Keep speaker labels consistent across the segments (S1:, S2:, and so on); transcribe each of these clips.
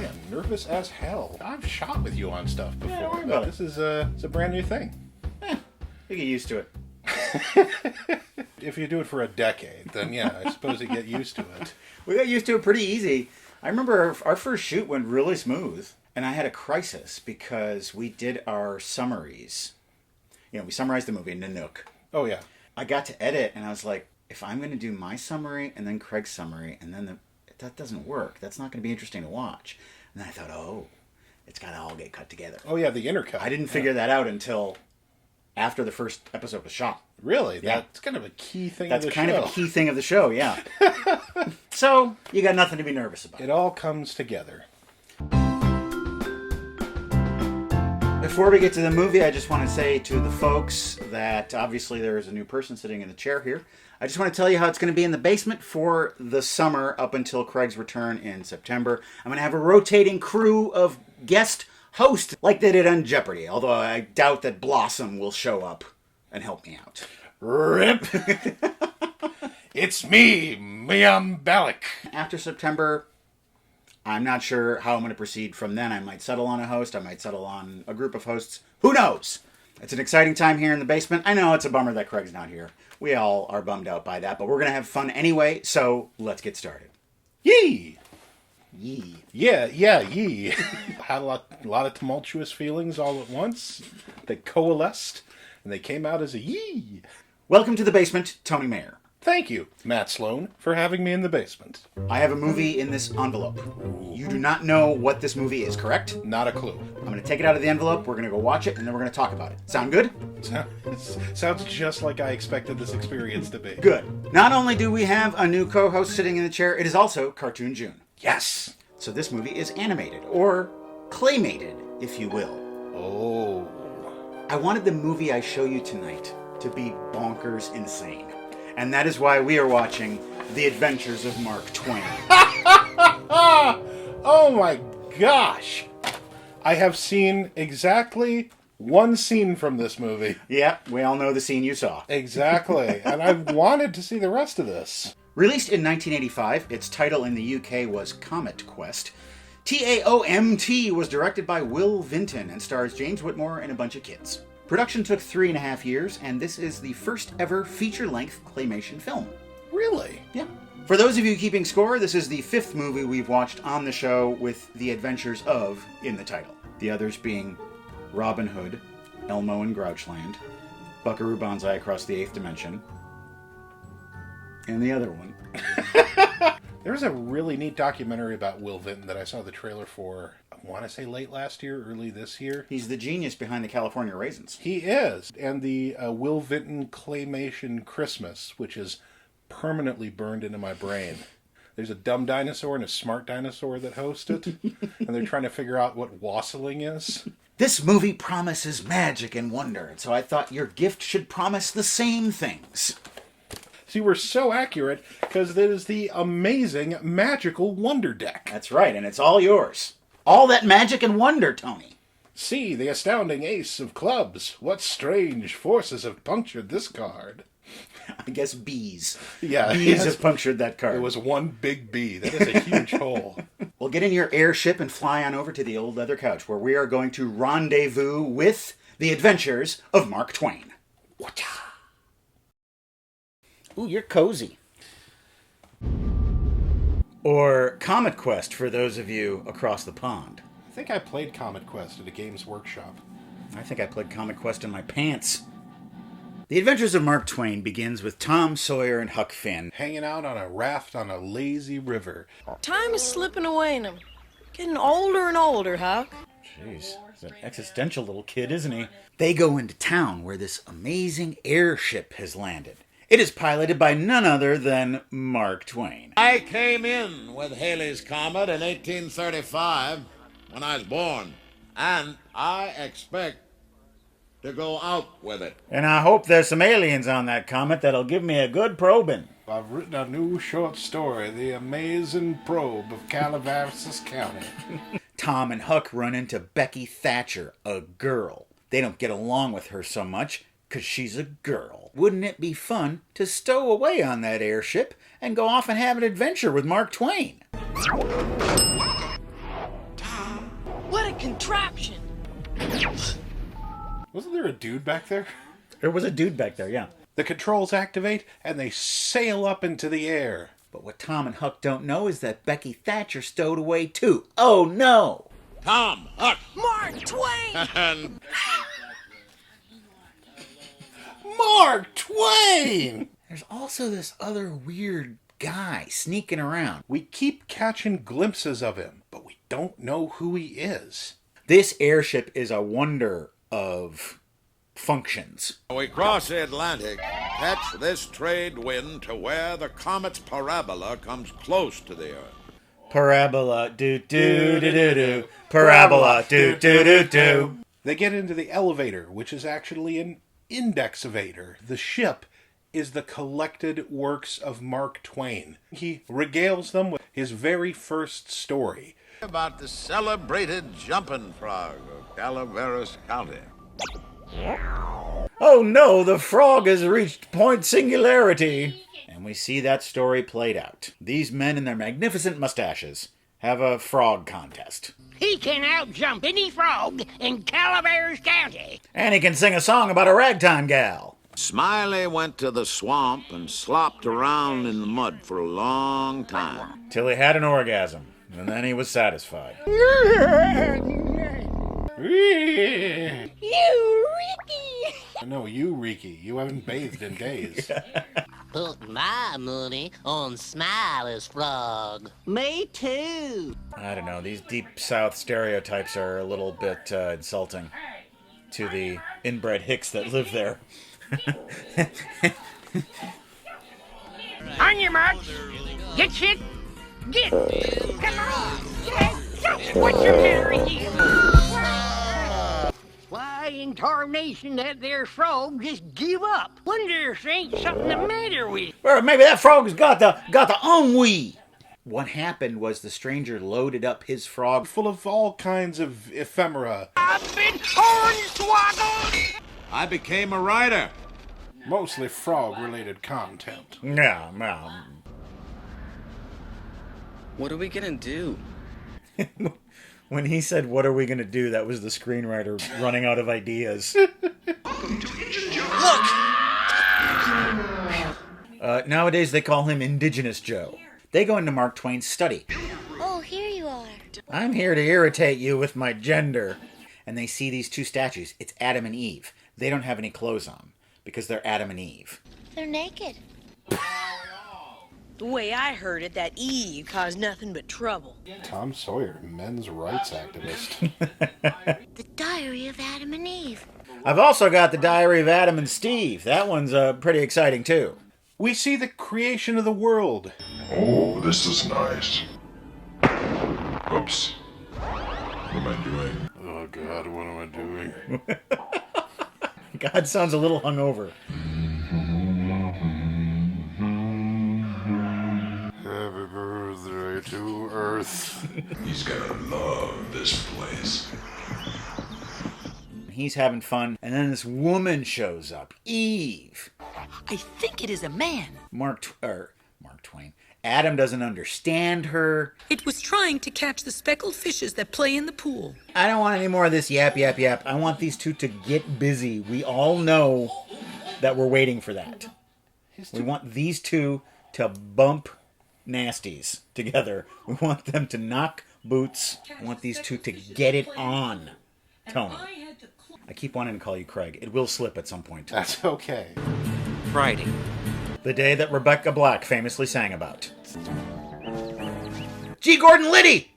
S1: I am nervous as hell. I've shot with you on stuff before,
S2: don't worry
S1: but
S2: about it.
S1: this is it's a brand new thing.
S2: You get used to it.
S1: If you do it for a decade, then yeah, I suppose you get used to it.
S2: We got used to it pretty easy. I remember our first shoot went really smooth, and I had a crisis because we did our summaries. We summarized the movie in the Nook.
S1: Oh yeah.
S2: I got to edit, and I was like, if I'm going to do my summary and then Craig's summary, and then that doesn't work. That's not going to be interesting to watch. And then I thought, it's got to all get cut together.
S1: Oh yeah, the intercut.
S2: I didn't figure that out until after the first episode was shot.
S1: Really?
S2: Yeah.
S1: That's kind of a key thing
S2: That's
S1: of the
S2: kind
S1: show.
S2: of a key thing of the show, yeah. So, you got nothing to be nervous about.
S1: It all comes together.
S2: Before we get to the movie, I just want to say to the folks that obviously there is a new person sitting in the chair here. I just want to tell you how it's going to be in the basement for the summer up until Craig's return in September. I'm going to have a rotating crew of guest hosts like they did on Jeopardy, although I doubt that Blossom will show up and help me out.
S1: Rip! It's me, Miam Balak.
S2: After September, I'm not sure how I'm going to proceed from then. I might settle on a host. I might settle on a group of hosts. Who knows? It's an exciting time here in the basement. I know it's a bummer that Craig's not here. We all are bummed out by that, but we're going to have fun anyway, so let's get started.
S1: Yee!
S2: Yee.
S1: Yeah, yee. Had a lot of tumultuous feelings all at once. They coalesced, and they came out as a yee.
S2: Welcome to the basement, Tony Mayer.
S1: Thank you, Matt Sloan, for having me in the basement.
S2: I have a movie in this envelope. You do not know what this movie is, correct?
S1: Not a clue.
S2: I'm going to take it out of the envelope, we're going to go watch it, and then we're going to talk about it. Sound good?
S1: Sounds just like I expected this experience to be.
S2: Good. Not only do we have a new co-host sitting in the chair, it is also Cartoon June.
S1: Yes!
S2: So this movie is animated, or claymated, if you will.
S1: Oh.
S2: I wanted the movie I show you tonight to be bonkers insane. And that is why we are watching The Adventures of Mark Twain.
S1: Oh my gosh! I have seen exactly one scene from this movie.
S2: Yeah, we all know the scene you saw.
S1: Exactly. And I've wanted to see the rest of this.
S2: Released in 1985, its title in the UK was Comet Quest. TAOMT was directed by Will Vinton and stars James Whitmore and a bunch of kids. Production took 3.5 years, and this is the first ever feature-length claymation film.
S1: Really?
S2: Yeah. For those of you keeping score, this is the 5th movie we've watched on the show with The Adventures of in the title. The others being Robin Hood, Elmo in Grouchland, Buckaroo Banzai Across the 8th Dimension, and the other one.
S1: There was a really neat documentary about Will Vinton that I saw the trailer for, I want to say late last year, early this year.
S2: He's the genius behind the California Raisins.
S1: He is. And the Will Vinton Claymation Christmas, which is permanently burned into my brain. There's a dumb dinosaur and a smart dinosaur that host it, and they're trying to figure out what wassailing is.
S2: This movie promises magic and wonder, and so I thought your gift should promise the same things.
S1: See, we're so accurate because it is the amazing magical wonder deck.
S2: That's right, and it's all yours. All that magic and wonder, Tony.
S1: See the astounding ace of clubs. What strange forces have punctured this card?
S2: I guess bees.
S1: Yeah,
S2: Bees have punctured that card.
S1: It was one big bee. That is a huge hole.
S2: Well, get in your airship and fly on over to the old leather couch where we are going to rendezvous with the adventures of Mark Twain. Whatcha? Ooh, you're cozy. Or Comet Quest for those of you across the pond.
S1: I think I played Comet Quest at a Games Workshop.
S2: I think I played Comet Quest in my pants. The Adventures of Mark Twain begins with Tom Sawyer and Huck Finn
S1: hanging out on a raft on a lazy river.
S3: Time is slipping away and I'm getting older and older, Huck.
S2: Jeez, he's an existential little kid, isn't he? They go into town where this amazing airship has landed. It is piloted by none other than Mark Twain.
S4: I came in with Halley's Comet in 1835 when I was born, and I expect to go out with it.
S2: And I hope there's some aliens on that comet that'll give me a good probing.
S1: I've written a new short story, The Amazing Probe of Calabasas County.
S2: Tom and Huck run into Becky Thatcher, a girl. They don't get along with her so much because she's a girl. Wouldn't it be fun to stow away on that airship and go off and have an adventure with Mark Twain?
S3: contraption.
S1: Wasn't there a dude back there?
S2: There was a dude back there, yeah.
S1: The controls activate, and they sail up into the air.
S2: But what Tom and Huck don't know is that Becky Thatcher stowed away too. Oh no!
S4: Tom, Huck,
S3: Mark Twain!
S4: and
S1: Mark Twain!
S2: There's also this other weird guy sneaking around.
S1: We keep catching glimpses of him, but we don't know who he is.
S2: This airship is a wonder of functions.
S4: we cross the Atlantic, catch this trade wind to where the comet's parabola comes close to the Earth.
S2: Parabola, do-do-do-do-do. Parabola, do-do-do-do.
S1: They get into the elevator, which is actually an indexavator. The ship is the collected works of Mark Twain. He regales them with his very first story.
S4: About the celebrated jumping frog of Calaveras County.
S2: Oh no, the frog has reached point singularity. And we see that story played out. These men in their magnificent mustaches have a frog contest.
S5: He can outjump any frog in Calaveras County.
S2: And he can sing a song about a ragtime gal.
S4: Smiley went to the swamp and slopped around in the mud for a long time.
S2: Till he had an orgasm. And then he was satisfied.
S5: You Ricky!
S1: No, you, Riki. You haven't bathed in days.
S6: Put my money on Smiley's frog.
S5: Me too.
S2: I don't know, these deep south stereotypes are a little bit insulting to the inbred hicks that live there.
S5: On your marks. Get shit. Get. Come on. Get. What's your matter with you? Why in tarnation that there frog just give up? Wonder if there ain't something the matter with it.
S2: Or maybe that frog's got the ennui. What happened was the stranger loaded up his frog
S1: Full of all kinds of ephemera.
S5: I've been hornswoggled.
S4: I became a writer.
S1: Mostly frog-related content.
S2: Yeah, well.
S7: What are we gonna do?
S2: When he said, "What are we gonna do?" that was the screenwriter running out of ideas. Nowadays they call him Indigenous Joe. They go into Mark Twain's study.
S8: Oh, here you are.
S2: I'm here to irritate you with my gender. And they see these two statues. It's Adam and Eve. They don't have any clothes on because they're Adam and Eve.
S8: They're naked.
S3: The way I heard it, that Eve caused nothing but trouble.
S1: Tom Sawyer, men's rights activist.
S8: The Diary of Adam and Eve.
S2: I've also got the Diary of Adam and Steve. That one's pretty exciting too.
S1: We see the creation of the world.
S9: Oh, this is nice. Oops. What am I doing?
S1: Oh God, what am I doing?
S2: God sounds a little hungover.
S1: Happy birthday to Earth.
S9: He's gonna love this place.
S2: He's having fun, and then this woman shows up, Eve.
S3: I think it is a man.
S2: Mark Twain. Adam doesn't understand her.
S10: It was trying to catch the speckled fishes that play in the pool.
S2: I don't want any more of this yap, yap, yap. I want these two to get busy. We all know that we're waiting for that. We want these two to bump nasties together. We want them to knock boots. I want these two to get it on. Tony. I keep wanting to call you Craig. It will slip at some point.
S1: That's okay.
S7: Friday.
S2: The day that Rebecca Black famously sang about. G. Gordon Liddy!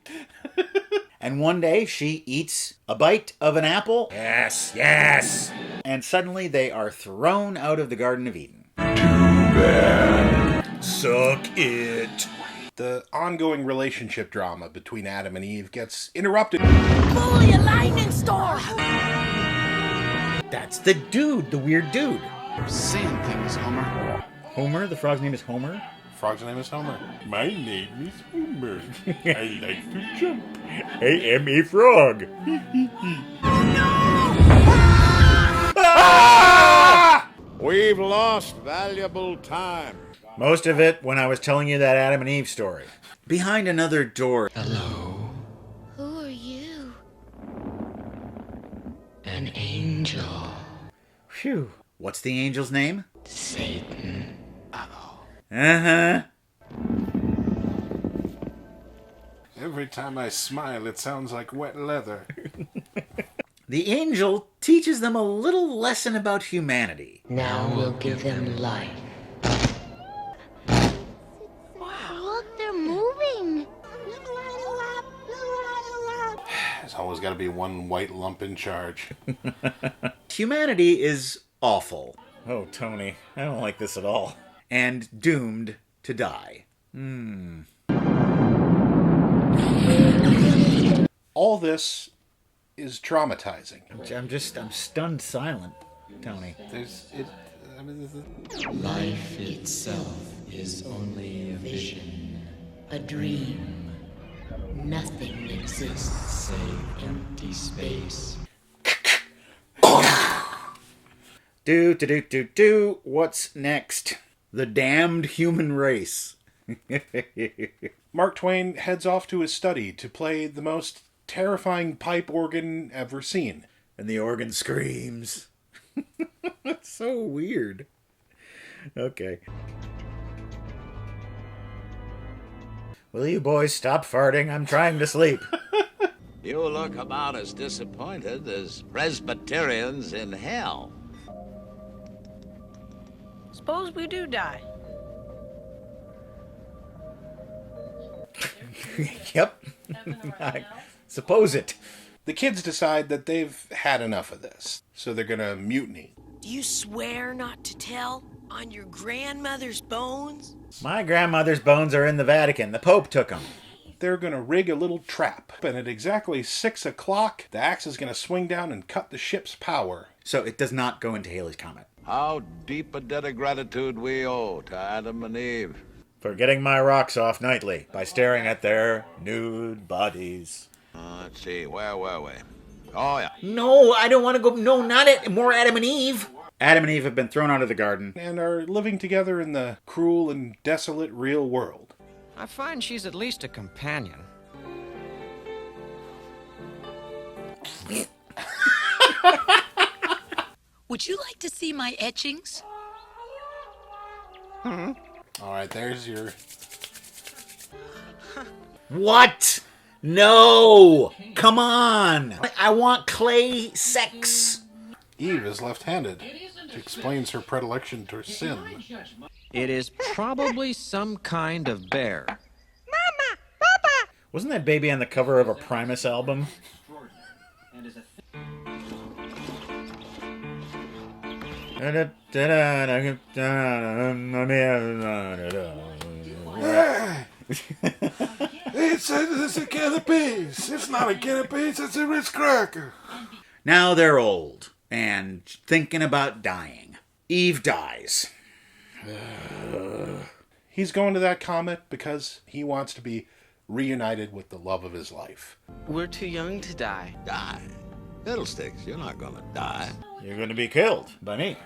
S2: And one day she eats a bite of an apple. Yes, yes! And suddenly they are thrown out of the Garden of Eden.
S9: Too bad.
S2: Suck it.
S1: The ongoing relationship drama between Adam and Eve gets interrupted.
S3: Bully a lightning storm!
S2: That's the dude, the weird dude.
S7: Saying things, Homer.
S2: Homer? The frog's name is Homer?
S1: Frog's name is Homer. My name is Homer. I like to jump.
S2: I am a frog.
S4: We've lost valuable time.
S2: Most of it when I was telling you that Adam and Eve story. Behind another door.
S8: Who are you?
S11: an angel.
S2: Phew. What's the angel's name?
S11: Satan.
S2: Uh-huh.
S1: Every time I smile, it sounds like wet leather.
S2: The angel teaches them a little lesson about humanity.
S11: Now we'll give them life.
S8: Look, they're moving.
S1: There's always got to be one white lump in charge.
S2: Humanity is awful. Oh, Tony, I don't like this at all. And doomed to die.
S1: All this is traumatizing.
S2: I'm stunned silent, Tony.
S11: Life itself is only a vision, a dream. Nothing exists save empty space.
S2: Do. What's next? The damned human race.
S1: Mark Twain heads off to his study to play the most terrifying pipe organ ever seen.
S2: And the organ screams. That's so weird. Okay. Will you boys stop farting? I'm trying to sleep.
S4: You look about as disappointed as Presbyterians in hell.
S3: Suppose we do die.
S2: Yep. I suppose it.
S1: The kids decide that they've had enough of this, so they're gonna mutiny.
S10: Do you swear not to tell on your grandmother's bones?
S2: My grandmother's bones are in the Vatican. The Pope took them.
S1: They're gonna rig a little trap, and at exactly 6 o'clock, the axe is gonna swing down and cut the ship's power.
S2: So it does not go into Halley's Comet.
S4: How deep a debt of gratitude we owe to Adam and Eve.
S2: For getting my rocks off nightly by staring at their nude bodies.
S4: Let's see, where were we? Oh, yeah.
S2: No, I don't want to go. No, not it. More Adam and Eve. Adam and Eve have been thrown out of the garden.
S1: And are living together in the cruel and desolate real world.
S12: I find she's at least a companion.
S10: Would you like to see my etchings?
S1: All right, there's your...
S2: What? No! Come on! I want clay sex.
S1: Eve is left-handed, which explains her predilection to sin.
S12: It is probably some kind of bear.
S10: Mama! Papa!
S2: Wasn't that baby on the cover of a Primus album?
S1: It's a can of beans. It's not a can of beans, it's a Ritz cracker.
S2: Now they're old and thinking about dying. Eve dies.
S1: He's going to that comet because he wants to be reunited with the love of his life.
S7: We're too young to die.
S4: Die? Fiddlesticks, you're not gonna die.
S2: You're going to be killed by me.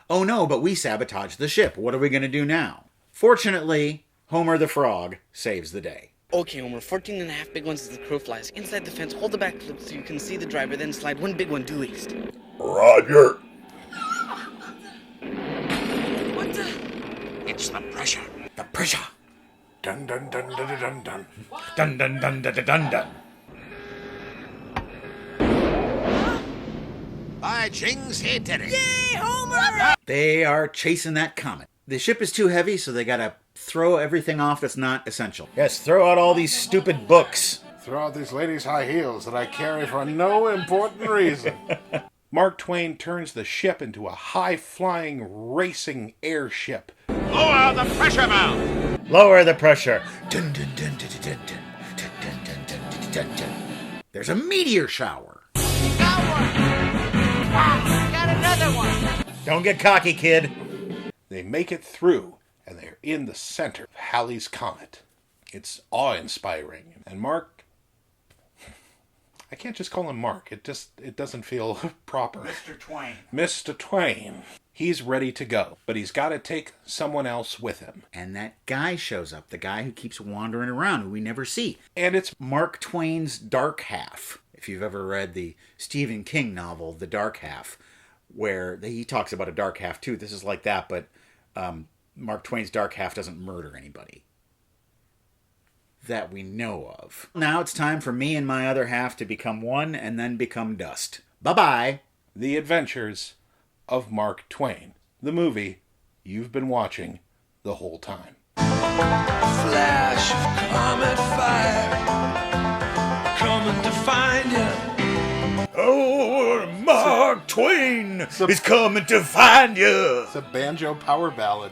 S2: Oh no, but we sabotaged the ship. What are we going to do now? Fortunately, Homer the Frog saves the day.
S7: Okay, Homer, 14 and a half big ones as the crow flies. Inside the fence, hold the back flip so you can see the driver, then slide one big one due east.
S9: Roger.
S10: What the?
S4: It's the pressure.
S2: The pressure.
S1: Dun dun dun dun dun dun dun.
S2: Dun dun dun dun dun dun dun.
S4: By jings, he did it.
S10: Yay, Homer!
S2: They are chasing that comet. The ship is too heavy, so they gotta throw everything off that's not essential. Yes, throw out all these stupid books.
S1: Throw out these ladies' high heels that I carry for no important reason. Mark Twain turns the ship into a high-flying, racing airship.
S4: Lower the pressure valve.
S2: Lower the pressure. Dun, dun, dun, dun, dun, dun, dun, dun, dun, dun, dun, dun. There's a meteor shower.
S5: Got one. Wow, got another one.
S2: Don't get cocky, kid.
S1: They make it through, and they're in the center of Halley's Comet. It's awe-inspiring. And Mark... I can't just call him Mark. It doesn't feel proper.
S2: Mr. Twain.
S1: Mr. Twain. He's ready to go, but he's got to take someone else with him.
S2: And that guy shows up, the guy who keeps wandering around, who we never see.
S1: And it's
S2: Mark Twain's dark half. If you've ever read the Stephen King novel, The Dark Half, where he talks about a dark half too. This is like that, but Mark Twain's dark half doesn't murder anybody that we know of. Now it's time for me and my other half to become one and then become dust. Bye-bye.
S1: The Adventures of Mark Twain. The movie you've been watching the whole time.
S13: Flash of comet fire coming to find you.
S2: Oh, Mark Twain is coming to find you.
S1: It's a banjo power ballad.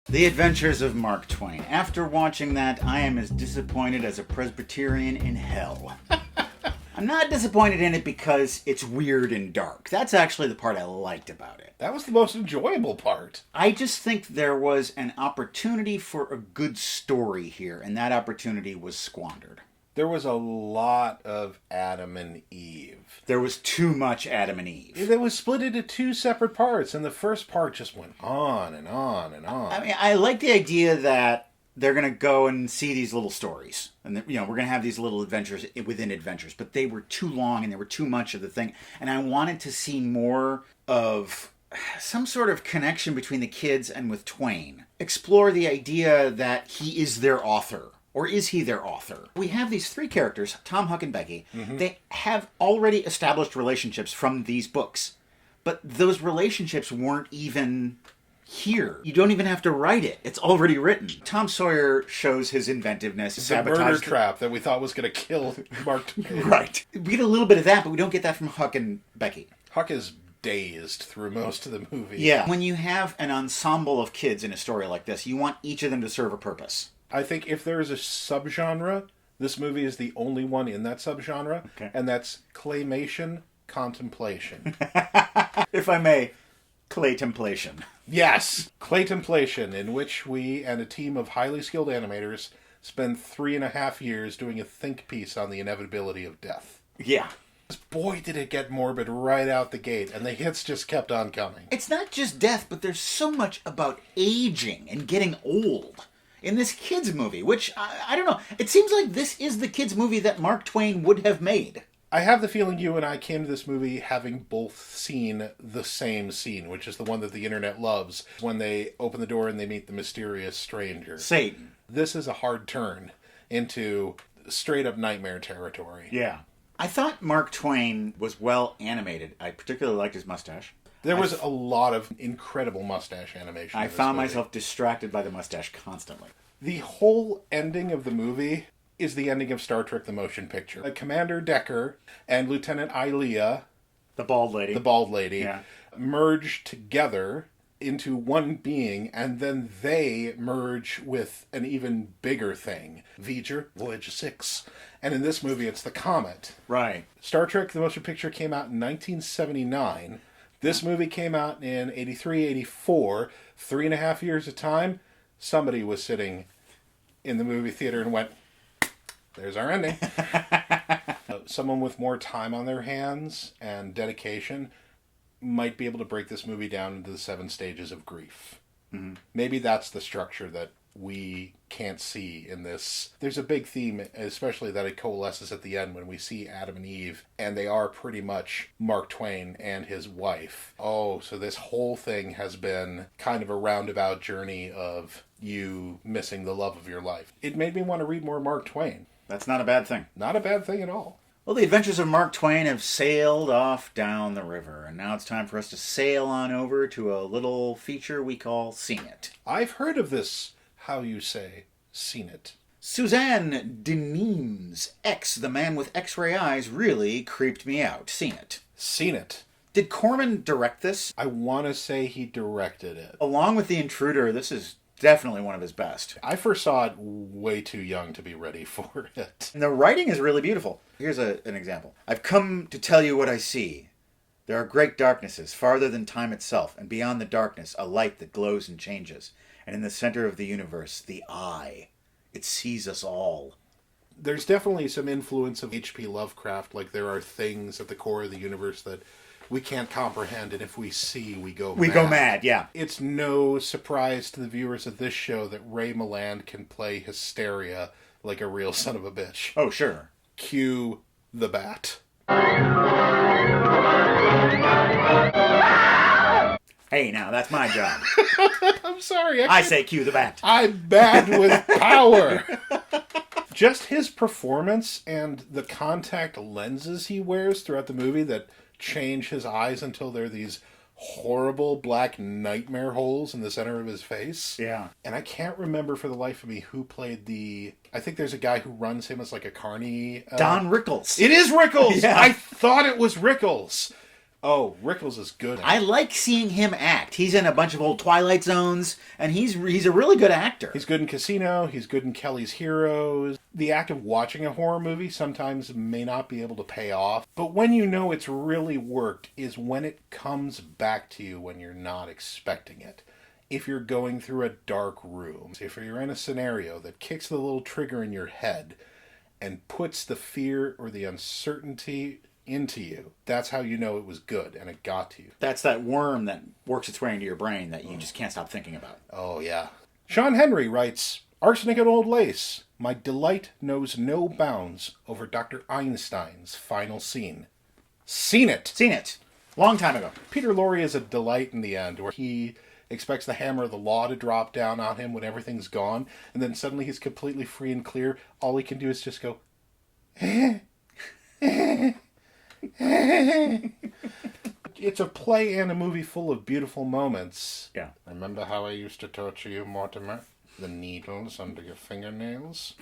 S2: The Adventures of Mark Twain. After watching that, I am as disappointed as a Presbyterian in hell. I'm not disappointed in it because it's weird and dark. That's actually the part I liked about it.
S1: That was the most enjoyable part.
S2: I just think there was an opportunity for a good story here, and that opportunity was squandered.
S1: There was a lot of Adam and Eve.
S2: There was too much Adam and Eve.
S1: It was split into two separate parts, and the first part just went on and on and on.
S2: I mean, I like the idea that they're going to go and see these little stories. And, we're going to have these little adventures within adventures. But they were too long and they were too much of the thing. And I wanted to see more of some sort of connection between the kids and with Twain. Explore the idea that he is their author. Or is he their author? We have these three characters, Tom, Huck, and Becky. Mm-hmm. They have already established relationships from these books. But those relationships weren't even here. You don't even have to write it. It's already written. Tom Sawyer shows his inventiveness.
S1: It's a murder trap that we thought was going to kill Mark Twain.
S2: Right. We get a little bit of that, but we don't get that from Huck and Becky.
S1: Huck is dazed through most of the movie.
S2: Yeah. When you have an ensemble of kids in a story like this, you want each of them to serve a purpose.
S1: I think if there is a subgenre, this movie is the only one in that subgenre, okay. And that's claymation contemplation.
S2: If I may, claytemplation.
S1: Yes, claytemplation, in which we and a team of highly skilled animators spend 3.5 years doing a think piece on the inevitability of death.
S2: Yeah.
S1: Boy, did it get morbid right out the gate, and the hits just kept on coming.
S2: It's not just death, but there's so much about aging and getting old in this kids' movie, which, I don't know, it seems like this is the kids' movie that Mark Twain would have made.
S1: I have the feeling you and I came to this movie having both seen the same scene, which is the one that the internet loves, when they open the door and they meet the mysterious stranger.
S2: Satan.
S1: This is a hard turn into straight-up nightmare territory.
S2: Yeah. I thought Mark Twain was well animated. I particularly liked his mustache.
S1: There was a lot of incredible mustache animation.
S2: I found myself distracted by the mustache constantly.
S1: The whole ending of the movie is the ending of Star Trek: The Motion Picture. Commander Decker and Lieutenant Ilea,
S2: the bald lady,
S1: yeah, merge together into one being, and then they merge with an even bigger thing. Voyager 6. And in this movie, it's the comet.
S2: Right.
S1: Star Trek: The Motion Picture came out in 1979. This movie came out in 83, 84. 3.5 years of time, somebody was sitting in the movie theater and went, there's our ending. Someone with more time on their hands and dedication might be able to break this movie down into the 7 stages of grief. Mm-hmm. Maybe that's the structure that we can't see in this. There's a big theme, especially that it coalesces at the end when we see Adam and Eve, and they are pretty much Mark Twain and his wife. Oh, so this whole thing has been kind of a roundabout journey of you missing the love of your life. It made me want to read more Mark Twain.
S2: That's not a bad thing.
S1: Not a bad thing at all.
S2: Well, the Adventures of Mark Twain have sailed off down the river, and now it's time for us to sail on over to a little feature we call Seen It.
S1: I've heard of this, how you say, Seen It.
S2: Suzanne Denime's ex, the man with X-ray eyes, really creeped me out. Seen It.
S1: Seen It.
S2: Did Corman direct this?
S1: I want to say he directed it.
S2: Along with The Intruder, this is definitely one of his best.
S1: I first saw it way too young to be ready for it.
S2: And the writing is really beautiful. Here's an example. I've come to tell you what I see. There are great darknesses, farther than time itself, and beyond the darkness, a light that glows and changes. And in the center of the universe, the eye. It sees us all.
S1: There's definitely some influence of H.P. Lovecraft, like there are things at the core of the universe that we can't comprehend, and if we see, we go mad.
S2: We go mad, yeah.
S1: It's no surprise to the viewers of this show that Ray Milland can play hysteria like a real son of a bitch.
S2: Oh, sure.
S1: Cue the bat.
S2: Hey, now, that's my job.
S1: I'm sorry.
S2: I say cue the bat.
S1: I'm bad with power. Just his performance and the contact lenses he wears throughout the movie that change his eyes until they're these horrible black nightmare holes in the center of his face.
S2: Yeah.
S1: And I can't remember for the life of me who played I think there's a guy who runs him as like a carny.
S2: Don Rickles.
S1: It is Rickles!
S2: Yeah.
S1: I thought it was Rickles. Oh, Rickles is good.
S2: I like seeing him act. He's in a bunch of old Twilight Zones, and he's a really good actor.
S1: He's good in Casino. He's good in Kelly's Heroes. The act of watching a horror movie sometimes may not be able to pay off, but when you know it's really worked is when it comes back to you when you're not expecting it. If you're going through a dark room, if you're in a scenario that kicks the little trigger in your head and puts the fear or the uncertainty into you, that's how you know it was good and it got to you.
S2: That's that worm that works its way into your brain that you just can't stop thinking about.
S1: Oh, yeah. Sean Henry writes, Arsenic and Old Lace. My delight knows no bounds over Dr. Einstein's final scene. Seen it.
S2: Seen it. Long time ago.
S1: Peter Lorre is a delight in the end, where he expects the hammer of the law to drop down on him when everything's gone, and then suddenly he's completely free and clear. All he can do is just go, It's a play and a movie full of beautiful moments.
S2: Yeah.
S1: Remember how I used to torture you, Mortimer? The needles under your fingernails?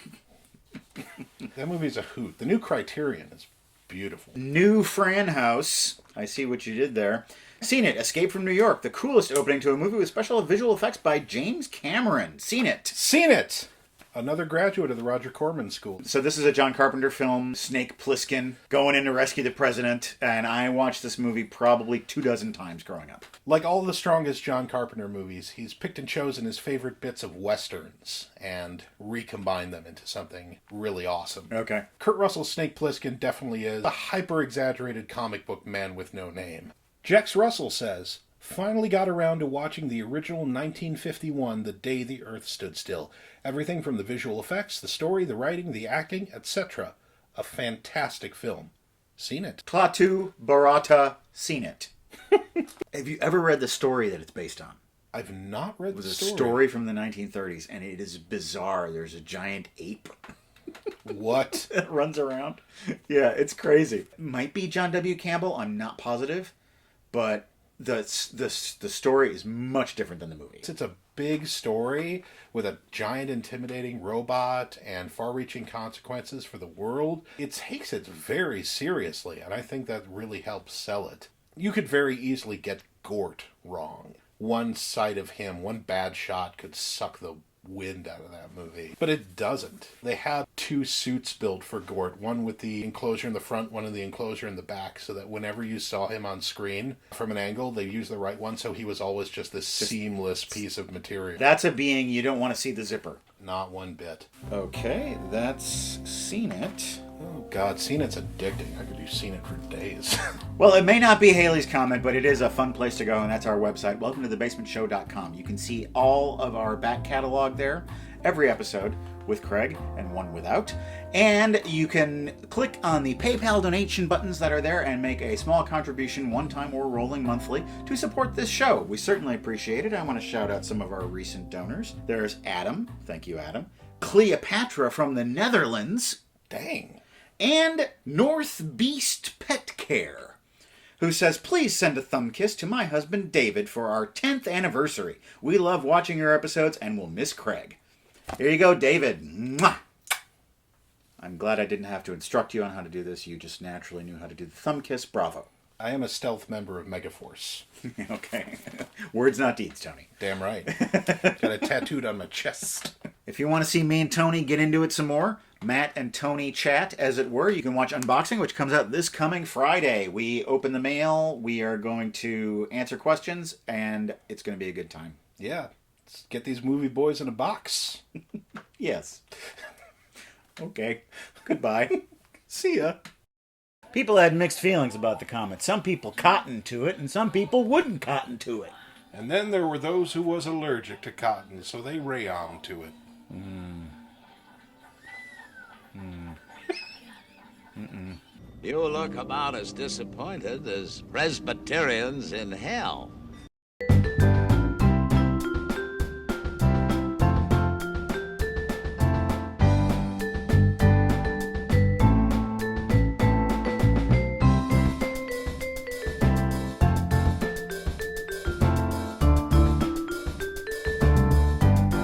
S1: That movie's a hoot. The new Criterion is beautiful.
S2: New Fran House. I see what you did there. Seen it. Escape from New York. The coolest opening to a movie with special visual effects by James Cameron. Seen it.
S1: Seen it! Another graduate of the Roger Corman School.
S2: So this is a John Carpenter film, Snake Plissken, going in to rescue the president, and I watched this movie probably 24 times growing up.
S1: Like all the strongest John Carpenter movies, he's picked and chosen his favorite bits of westerns and recombined them into something really awesome.
S2: Okay.
S1: Kurt Russell's Snake Plissken definitely is a hyper-exaggerated comic book man with no name. Jex Russell says, finally got around to watching the original 1951 The Day the Earth Stood Still. Everything from the visual effects, the story, the writing, the acting, etc. A fantastic film. Seen it.
S2: Klaatu Barata, seen it. Have you ever read the story that it's based on?
S1: I've not read the story.
S2: It was a story from the 1930s, and it is bizarre. There's a giant ape.
S1: What?
S2: That runs around. Yeah, it's crazy. Might be John W. Campbell, I'm not positive, but the story is much different than the movie.
S1: It's a big story with a giant intimidating robot and far-reaching consequences for the world. It takes it very seriously, and I think that really helps sell it. You could very easily get Gort wrong. One sight of him, one bad shot could suck the wind out of that movie. But it doesn't. They had two suits built for Gort, one with the enclosure in the front, one in the enclosure in the back, so that whenever you saw him on screen from an angle, they used the right one, so he was always just this seamless piece of material.
S2: That's a being you don't want to see the zipper.
S1: Not one bit.
S2: Okay, that's Seen It.
S1: Oh God, Seen It's addicting. I could do Seen It for days.
S2: Well, it may not be Haley's comment, but it is a fun place to go, and that's our website, welcometothebasementshow.com. You can see all of our back catalog there, every episode with Craig and one without. And you can click on the PayPal donation buttons that are there and make a small contribution one time or rolling monthly to support this show. We certainly appreciate it. I want to shout out some of our recent donors. There's Adam. Thank you, Adam. Cleopatra from the Netherlands.
S1: Dang.
S2: And North Beast Pet Care, who says, please send a thumb kiss to my husband David for our 10th anniversary. We love watching your episodes and we'll miss Craig. Here you go, David. Mwah! I'm glad I didn't have to instruct you on how to do this. You just naturally knew how to do the thumb kiss. Bravo.
S1: I am a stealth member of Megaforce.
S2: Okay. Words, not deeds, Tony.
S1: Damn right. Got it tattooed on my chest.
S2: If you want to see me and Tony get into it some more, Matt and Tony chat, as it were, you can watch Unboxing, which comes out this coming Friday. We open the mail, we are going to answer questions, and it's going to be a good time.
S1: Yeah. Let's get these movie boys in a box.
S2: Yes. Okay. Goodbye.
S1: See ya.
S2: People had mixed feelings about the comet. Some people cottoned to it, and some people wouldn't cotton to it.
S1: And then there were those who was allergic to cotton, so they rayon to it.
S4: You look about as disappointed as Presbyterians in hell.